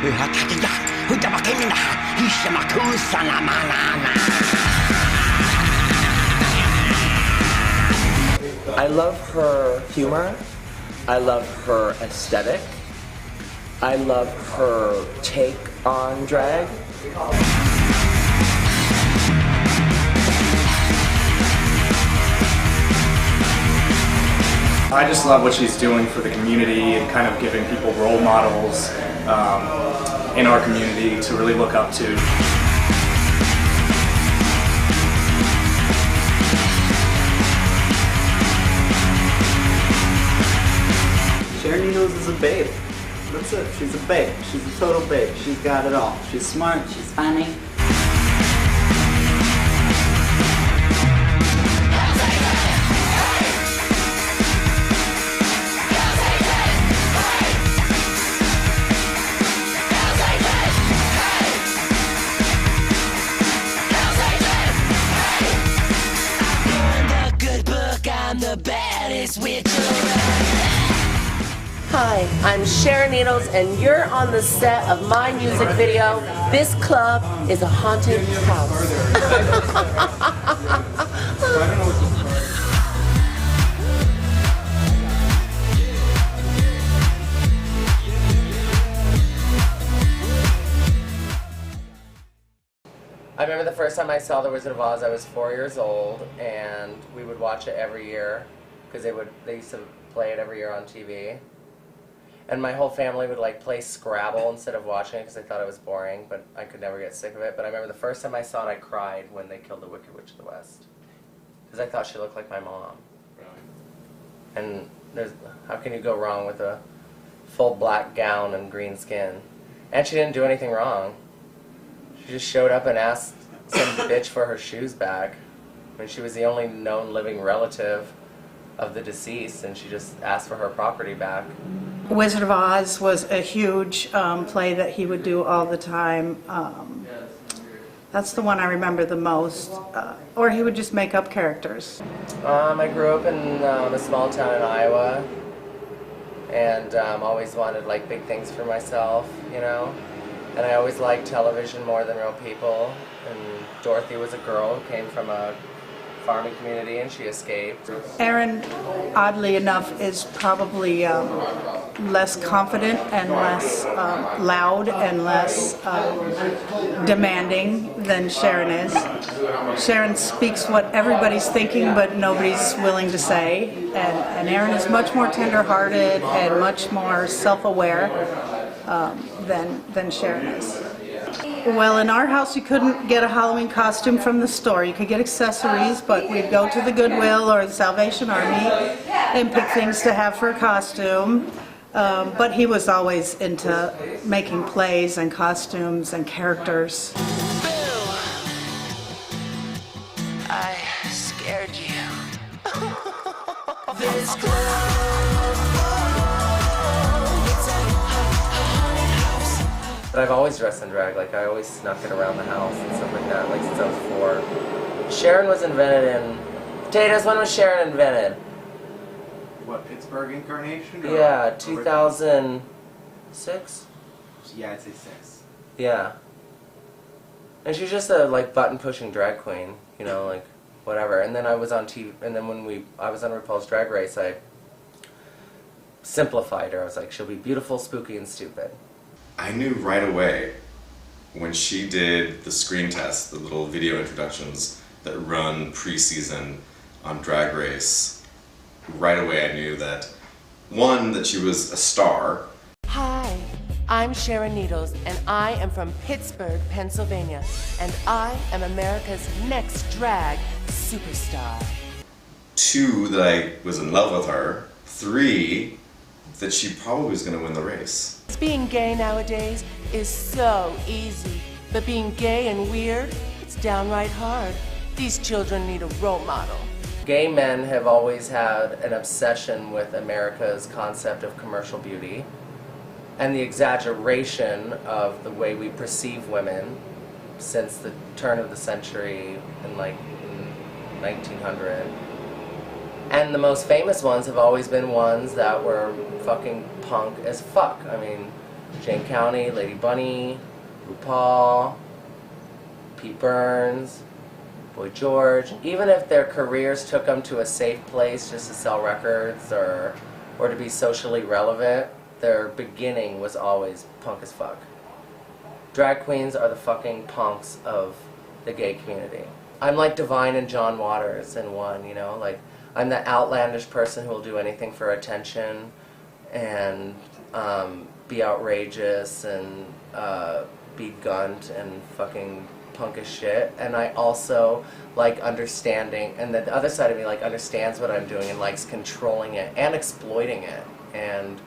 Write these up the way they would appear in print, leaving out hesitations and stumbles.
I love her humor. I love her aesthetic. I love her take on drag. I just love what she's doing for the community and kind of giving people role models in our community to really look up to. Sharon Needles is a babe. That's it. She's a babe. She's a total babe. She's got it all. She's smart. She's funny. Hi, I'm Sharon Needles, and you're on the set of my music video. This club is a haunted house. I remember the first time I saw The Wizard of Oz, I was 4 years old, and we would watch it every year because they used to play it every year on TV. And my whole family would like play Scrabble instead of watching it because they thought it was boring, but I could never get sick of it. But I remember the first time I saw it, I cried when they killed the Wicked Witch of the West because I thought she looked like my mom. And how can you go wrong with a full black gown and green skin? And she didn't do anything wrong. She just showed up and asked some bitch for her shoes back. I mean, she was the only known living relative of the deceased, and she just asked for her property back. Wizard of Oz was a huge play that he would do all the time. That's the one I remember the most. Or he would just make up characters. I grew up in a small town in Iowa, and always wanted like big things for myself, you know. And I always liked television more than real people. And Dorothy was a girl who came from a farming community, and she escaped. Erin, oddly enough, is probably less confident and less loud and less demanding than Sharon is. Sharon speaks what everybody's thinking, but nobody's willing to say. And Erin is much more tender-hearted and much more self-aware than Sharon is. Well, in our house you couldn't get a Halloween costume from the store. You could get accessories, but we'd go to the Goodwill or the Salvation Army and pick things to have for a costume. But he was always into making plays and costumes and characters. Boo! I scared you. This But I've always dressed in drag, like I always snuck it around the house and stuff like that, like since I was 4. Sharon was invented in... Potatoes, when was Sharon invented? What, Pittsburgh incarnation? Or Yeah, 2006? Yeah, I'd say 6. Yeah. And she's just a like button-pushing drag queen, you know, like whatever. And then I was on TV, and then when I was on RuPaul's Drag Race, I simplified her. I was like, she'll be beautiful, spooky, and stupid. I knew right away when she did the screen test, the little video introductions that run pre-season on Drag Race, right away I knew that, one, that she was a star. Hi, I'm Sharon Needles, and I am from Pittsburgh, Pennsylvania, and I am America's next drag superstar. 2, that I was in love with her. 3, that she probably was going to win the race. Being gay nowadays is so easy, but being gay and weird, it's downright hard. These children need a role model. Gay men have always had an obsession with America's concept of commercial beauty and the exaggeration of the way we perceive women since the turn of the century in like 1900. And the most famous ones have always been ones that were fucking punk as fuck. I mean, Jane County, Lady Bunny, RuPaul, Pete Burns, Boy George. Even if their careers took them to a safe place just to sell records or to be socially relevant, their beginning was always punk as fuck. Drag queens are the fucking punks of the gay community. I'm like Divine and John Waters in one, you know? Like, I'm the outlandish person who will do anything for attention and be outrageous and be gunt and fucking punk as shit. And I also like understanding, and the other side of me like understands what I'm doing and likes controlling it and exploiting it. And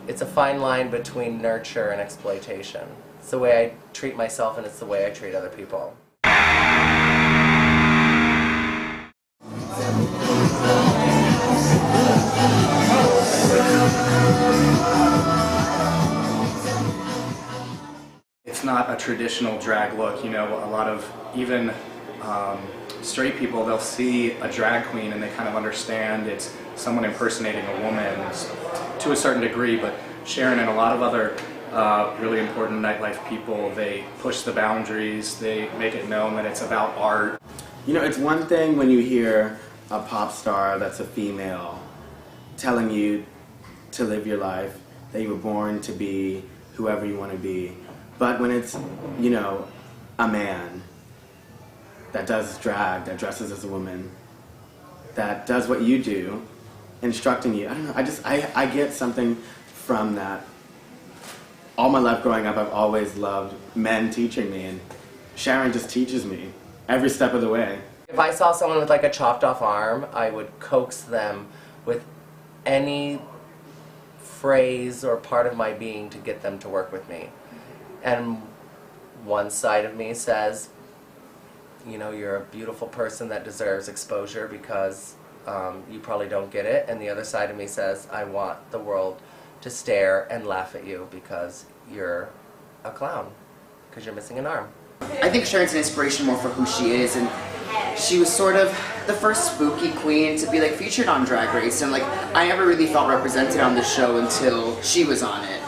it's a fine line between nurture and exploitation. It's the way I treat myself and it's the way I treat other people. It's not a traditional drag look, you know. A lot of even straight people, they'll see a drag queen and they kind of understand it's someone impersonating a woman to a certain degree, but Sharon and a lot of other really important nightlife people, they push the boundaries, they make it known that it's about art. You know, it's one thing when you hear a pop star that's a female telling you to live your life, that you were born to be whoever you want to be. But when it's, you know, a man that does drag, that dresses as a woman, that does what you do, instructing you, I don't know, I get something from that. All my life growing up, I've always loved men teaching me, and Sharon just teaches me every step of the way. If I saw someone with like a chopped off arm, I would coax them with any phrase or part of my being to get them to work with me. And one side of me says, you know, you're a beautiful person that deserves exposure because you probably don't get it. And the other side of me says, I want the world to stare and laugh at you because you're a clown, because you're missing an arm. I think Sharon's an inspiration more for who she is, and she was sort of the first spooky queen to be like featured on Drag Race, and like I never really felt represented on the show until she was on it.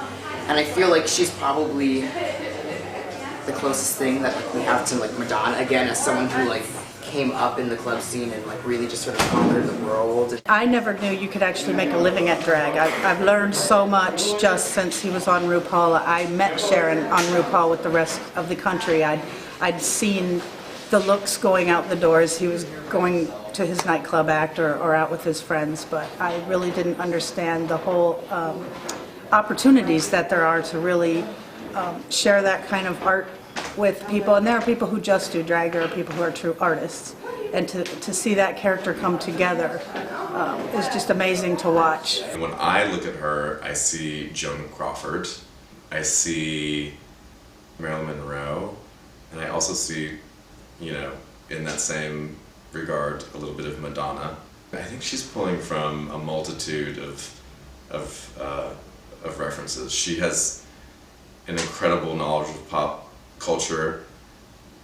And I feel like she's probably the closest thing that we have to like Madonna, again, as someone who like came up in the club scene and like really just sort of conquered the world. I never knew you could actually make a living at drag. I've learned so much just since he was on RuPaul. I met Sharon on RuPaul with the rest of the country. I'd seen the looks going out the doors. He was going to his nightclub act or out with his friends, but I really didn't understand the whole opportunities that there are to really share that kind of art with people. And there are people who just do drag, there are people who are true artists. And to see that character come together is just amazing to watch. And when I look at her, I see Joan Crawford, I see Marilyn Monroe, and I also see, you know, in that same regard, a little bit of Madonna. I think she's pulling from a multitude of references. She has an incredible knowledge of pop culture.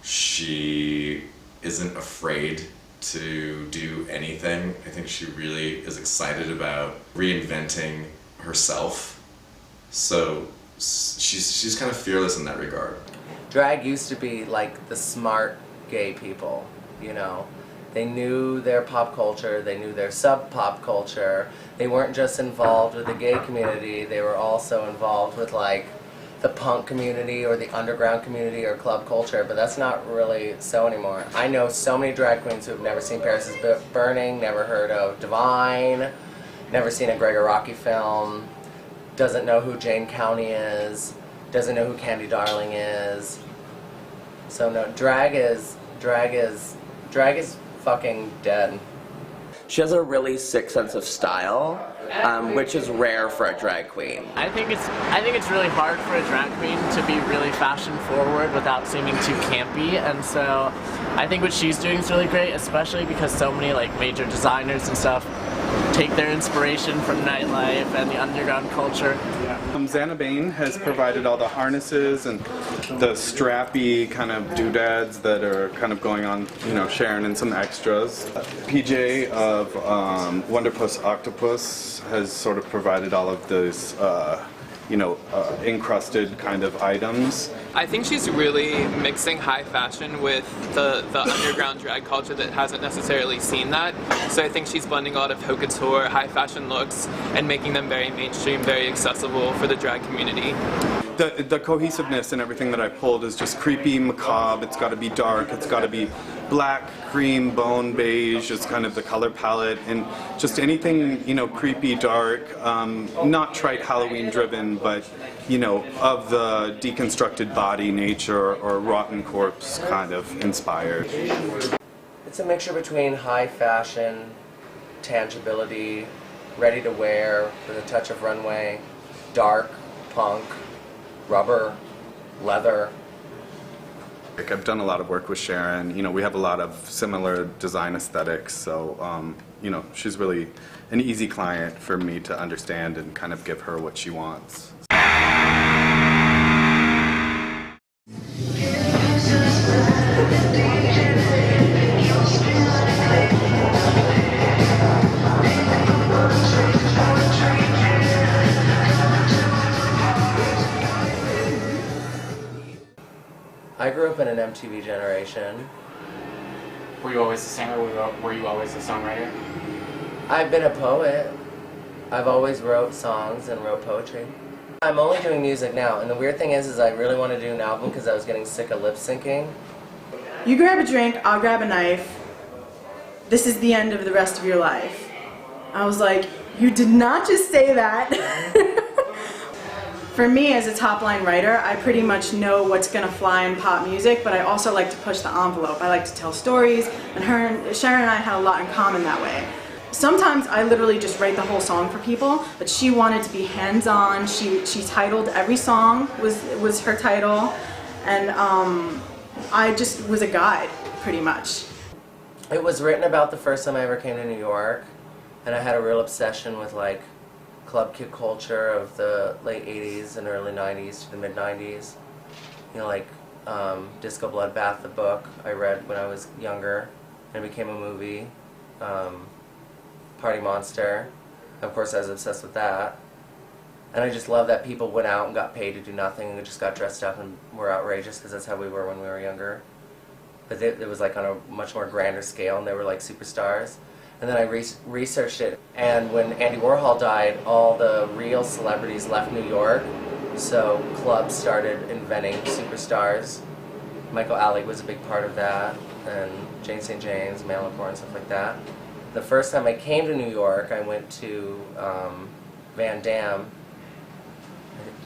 She isn't afraid to do anything. I think she really is excited about reinventing herself. So she's kind of fearless in that regard. Drag used to be like the smart gay people, you know. They knew their pop culture, they knew their sub-pop culture. They weren't just involved with the gay community, they were also involved with like the punk community or the underground community or club culture, but that's not really so anymore. I know so many drag queens who have never seen Paris is Burning, never heard of Divine, never seen a Gregor Rocky film, doesn't know who Jane County is, doesn't know who Candy Darling is. So no, drag is fucking dead. She has a really sick sense of style, which is rare for a drag queen. I think it's really hard for a drag queen to be really fashion forward without seeming too campy, and so I think what she's doing is really great, especially because so many like major designers and stuff take their inspiration from nightlife and the underground culture. Xana Bain has provided all the harnesses and the strappy kind of doodads that are kind of going on, you know, Sharon, and some extras. PJ of Wonderpuss Octopus has sort of provided all of those, encrusted kind of items. I think she's really mixing high fashion with the underground drag culture that hasn't necessarily seen that. So I think she's blending a lot of haute couture, high fashion looks, and making them very mainstream, very accessible for the drag community. The cohesiveness and everything that I pulled is just creepy, macabre. It's got to be dark. It's got to be black, cream, bone, beige is kind of the color palette, and just anything, creepy, dark, not trite Halloween driven, but, of the deconstructed body, nature, or rotten corpse kind of inspired. It's a mixture between high fashion, tangibility, ready to wear with a touch of runway, dark, punk, rubber, leather. I've done a lot of work with Sharon. We have a lot of similar design aesthetics, so she's really an easy client for me to understand and kind of give her what she wants. I grew up in an MTV generation. Were you always a singer, or were you always a songwriter? I've been a poet. I've always wrote songs and wrote poetry. I'm only doing music now, and the weird thing is I really want to do an album because I was getting sick of lip syncing. You grab a drink, I'll grab a knife. This is the end of the rest of your life. I was like, you did not just say that. For me, as a top-line writer, I pretty much know what's going to fly in pop music, but I also like to push the envelope. I like to tell stories, and Sharon and I had a lot in common that way. Sometimes I literally just write the whole song for people, but she wanted to be hands-on. She titled every song, was her title, and I just was a guide, pretty much. It was written about the first time I ever came to New York, and I had a real obsession with club kid culture of the late 80s and early 90s to the mid 90s. Disco Bloodbath, the book I read when I was younger, and it became a movie. Party Monster, of course I was obsessed with that. And I just love that people went out and got paid to do nothing and just got dressed up and were outrageous because that's how we were when we were younger. But it was on a much more grander scale, and they were like superstars. And then I researched it, and when Andy Warhol died, all the real celebrities left New York, so clubs started inventing superstars. Michael Alley was a big part of that, and Jane St. James, Manowar, and stuff like that. The first time I came to New York, I went to Van Damme,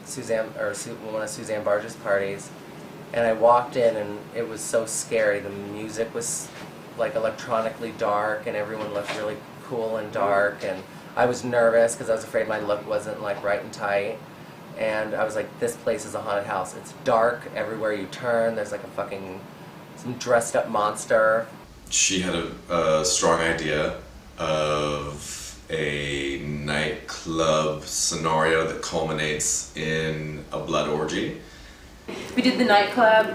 one of Suzanne Barger's parties, and I walked in, and it was so scary. The music was electronically dark, and everyone looked really cool and dark, and I was nervous because I was afraid my look wasn't right and tight, and I was like, this place is a haunted house. It's dark everywhere you turn. There's some dressed up monster. She had a strong idea of a nightclub scenario that culminates in a blood orgy. We did the nightclub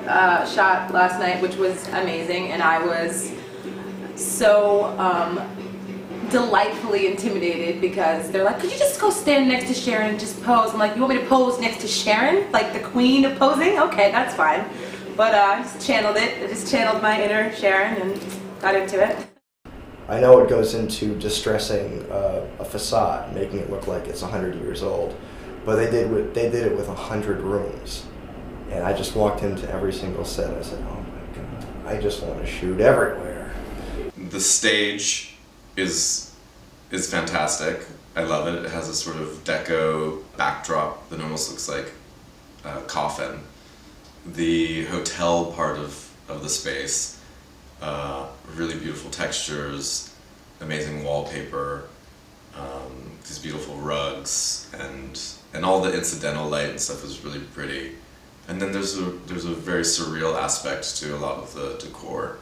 shot last night, which was amazing, and I was so delightfully intimidated because they're like, could you just go stand next to Sharon and just pose? I'm like, you want me to pose next to Sharon? Like the queen of posing? Okay, that's fine. But I just channeled it. I just channeled my inner Sharon and got into it. I know it goes into distressing a facade, making it look like it's 100 years old, but they did it with 100 rooms. And I just walked into every single set. I said, oh my God, I just want to shoot everywhere. The stage is fantastic. I love it. It has a sort of deco backdrop that almost looks like a coffin. The hotel part of the space, really beautiful textures, amazing wallpaper, these beautiful rugs, and all the incidental light and stuff is really pretty. And then there's a very surreal aspect to a lot of the decor,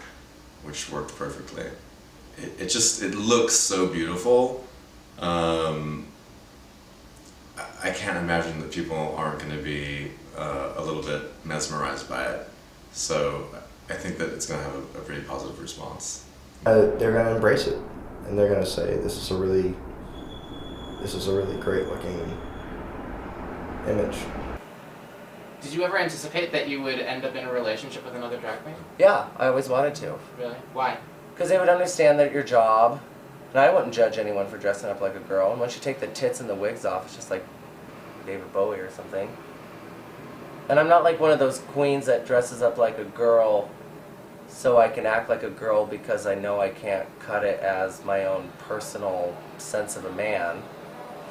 which worked perfectly. It looks so beautiful. I can't imagine that people aren't going to be a little bit mesmerized by it. So I think that it's going to have a pretty positive response. They're going to embrace it, and they're going to say, this is a really great looking image. Did you ever anticipate that you would end up in a relationship with another drag queen? Yeah, I always wanted to. Really? Why? Because they would understand that your job, and I wouldn't judge anyone for dressing up like a girl, and once you take the tits and the wigs off, it's just like David Bowie or something. And I'm not like one of those queens that dresses up like a girl so I can act like a girl because I know I can't cut it as my own personal sense of a man.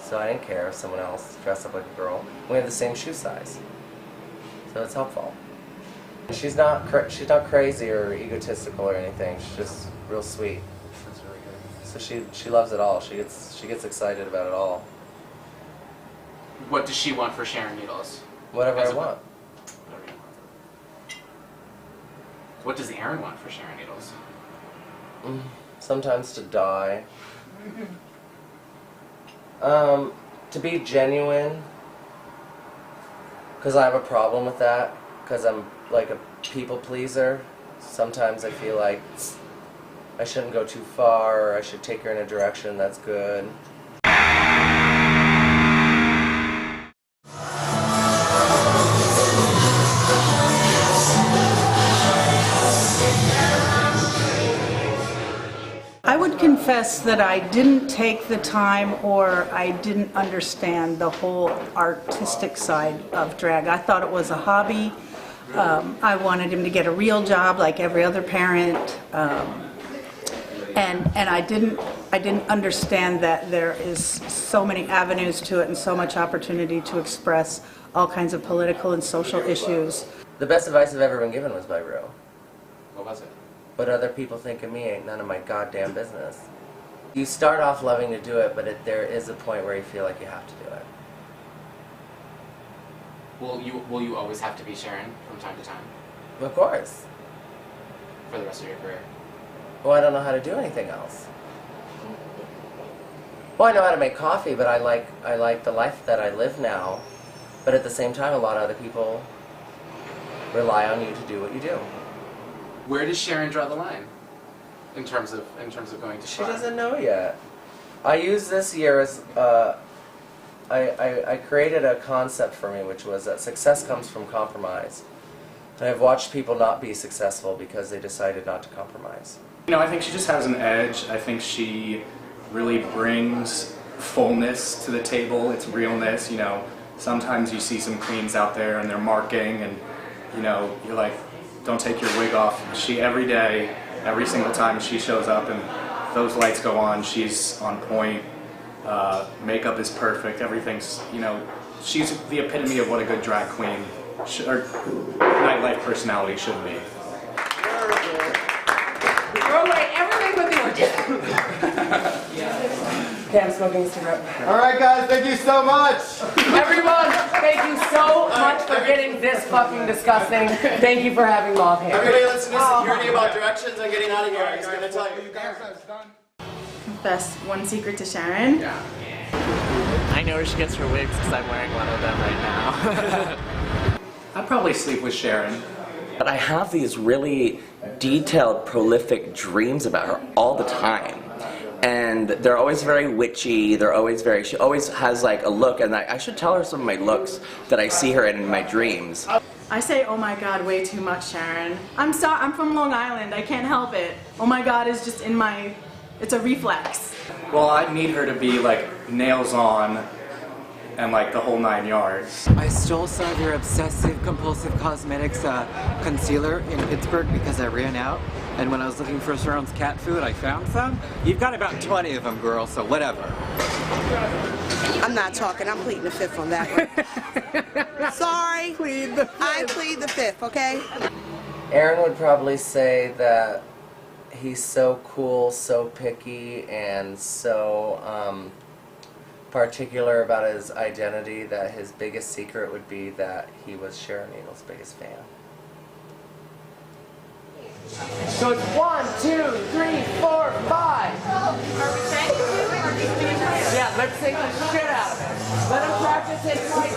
So I didn't care if someone else dressed up like a girl. We have the same shoe size. So it's helpful. She's not crazy or egotistical or anything. She's just real sweet. That's really good. So she loves it all. She gets excited about it all. What does she want for Sharon Needles? Whatever I want. What does Aaron want for Sharon Needles? Sometimes to die. To be genuine, because I have a problem with that, because I'm like a people pleaser. Sometimes I feel like I shouldn't go too far, or I should take her in a direction that's good. I would confess that I didn't take the time, or I didn't understand the whole artistic side of drag. I thought it was a hobby. I wanted him to get a real job like every other parent, and I didn't understand that there is so many avenues to it and so much opportunity to express all kinds of political and social issues. The best advice I've ever been given was by Rue. What was it? What other people think of me ain't none of my goddamn business. You start off loving to do it, but there is a point where you feel like you have to do it. Will you always have to be Sharon from time to time? Of course. For the rest of your career? Well, I don't know how to do anything else. Well, I know how to make coffee, but I like the life that I live now. But at the same time, a lot of other people rely on you to do what you do. Where does Sharon draw the line in terms of going to She doesn't know yet. I use this year as I created a concept for me, which was that success comes from compromise. And I've watched people not be successful because they decided not to compromise. You know, I think she just has an edge. I think she really brings fullness to the table. It's realness. You know, sometimes you see some queens out there and they're marking, and you know, you're like, don't take your wig off. She, every day, every single time she shows up and those lights go on, she's on point. Makeup is perfect. Everything's, you know, she's the epitome of what a good drag queen or nightlife personality should be. Throw away everything but the origin. Okay, I'm smoking a cigarette. All right, guys, thank you so much. Everyone, thank you so much for getting this fucking disgusting. Thank you for having mauve hair. Everybody listen to security about directions. I'm getting out of here. He's going to tell you. Confess one secret to Sharon. Yeah. I know where she gets her wigs because I'm wearing one of them right now. I'd probably sleep with Sharon. But I have these really detailed, prolific dreams about her all the time. And they're always very witchy, she always has like a look, and I should tell her some of my looks that I see her in my dreams. I say, oh my God, way too much, Sharon. I'm from Long Island, I can't help it. Oh my God is just in my, it's a reflex. Well, I need her to be like nails on and like the whole 9 yards. I stole some of your obsessive compulsive cosmetics concealer in Pittsburgh because I ran out, and when I was looking for Sharon's cat food I found some. You've got about 20 of them, girl, so whatever. I'm not talking, I'm pleading the fifth on that one. Sorry, plead the fifth. I plead the fifth, okay? Aaron would probably say that he's so cool, so picky, and so particular about his identity that his biggest secret would be that he was Sharon Needles' biggest fan. So it's 1, 2, 3, 4, 5. Are we saying it? Yeah, let's sing the shit out of it. Let him practice it twice.